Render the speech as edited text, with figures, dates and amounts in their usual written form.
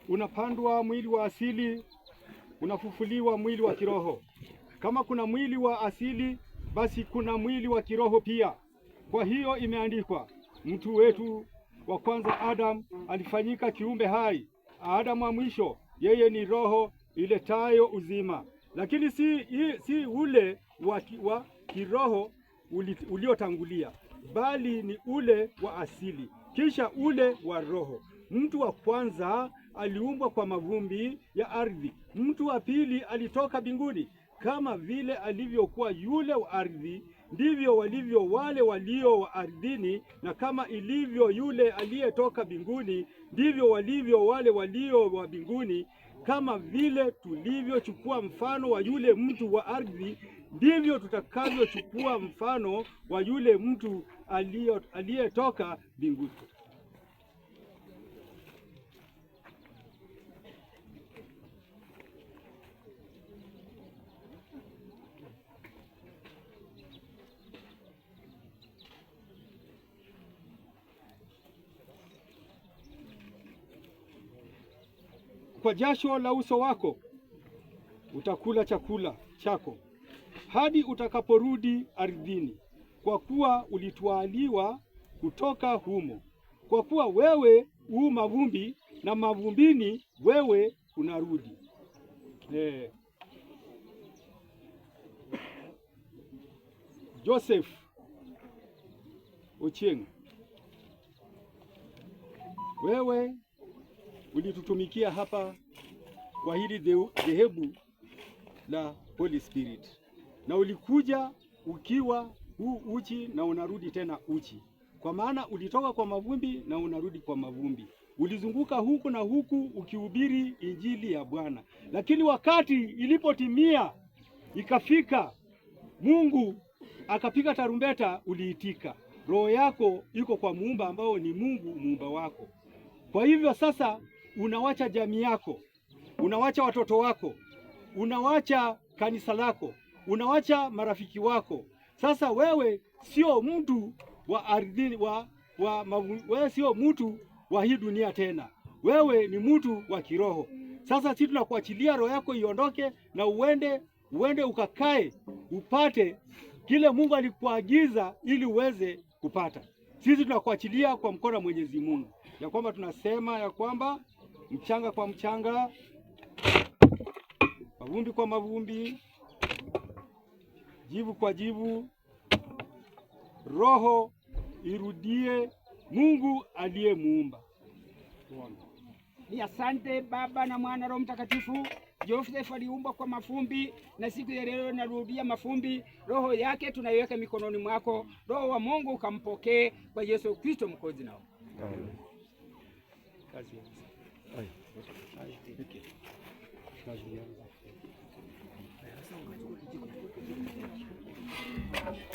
Unapandwa mwili wa asili, unafufuliwa mwili wa kiroho. Kama kuna mwili wa asili, basi kuna mwili wa kiroho pia. Kwa hiyo imeandikwa, mtu wetu wa kwanza Adam alifanyika kiumbe hai. Adamu wa mwisho, yeye ni roho iletayo uzima, lakini si ule wa kiroho uliotangulia, bali ni ule wa asili, kisha ule wa roho. Mtu wa kwanza aliumbwa kwa mavumbi ya ardhi. Mtu wa pili alitoka mbinguni. Kama vile alivyokuwa yule wa ardhi, ndivyo walivyo wale walio wa ardhini, na kama ilivyo yule aliyetoka mbinguni, ndivyo walivyo wale walio wa mbinguni. Kama vile tulivyochukua mfano wa yule mtu wa ardhi, ndivyo tutakavyochukua mfano wa yule mtu aliyetoka mbinguni. Kwa jasho la uso wako utakula chakula chako hadi utakaporudi ardhini, kwa kuwa ulitwaliwa kutoka humo. Kwa kuwa wewe u mavumbi, na mavumbini wewe unarudi. Joseph Ochieng, wewe ulitutumikia hapa kwa hili dhehebu la Holy Spirit, na ulikuja ukiwa uchi na unarudi tena uchi, kwa maana ulitoka kwa mavumbi na unarudi kwa mavumbi. Ulizunguka huku na huku ukihubiri injili ya Bwana, lakini wakati ilipotimia ikafika, Mungu akapiga tarumbeta, uliitika. Roho yako iko kwa muumba ambao ni Mungu muumba wako. Kwa hivyo sasa unawacha jamii yako, unawacha watoto wako, unawacha kanisa lako, unawacha marafiki wako. Sasa wewe sio mtu wa ardhini, wewe sio mtu wa hii dunia tena. Wewe ni mtu wa kiroho. Sasa sisi tunakuachilia roho yako iondoke na uende ukakae upate kile Mungu alikuagiza ili uweze kupata. Sisi tunakuachilia kwa mkono wa Mwenyezi Mungu, ya kwamba tunasema ya kwamba mchanga kwa mchanga, mavumbi kwa mavumbi, jivu kwa jivu, roho irudie Mungu aliyemuumba. Ni asante Baba na Mwana Roho Mtakatifu. Joseph aliumbwa kwa mafumbi, na siku ya leo narudia mafumbi. Roho yake tunaiweka mikononi mwako. Roho wa Mungu ukampokee kwa Yesu Kristo Mwokozi nao.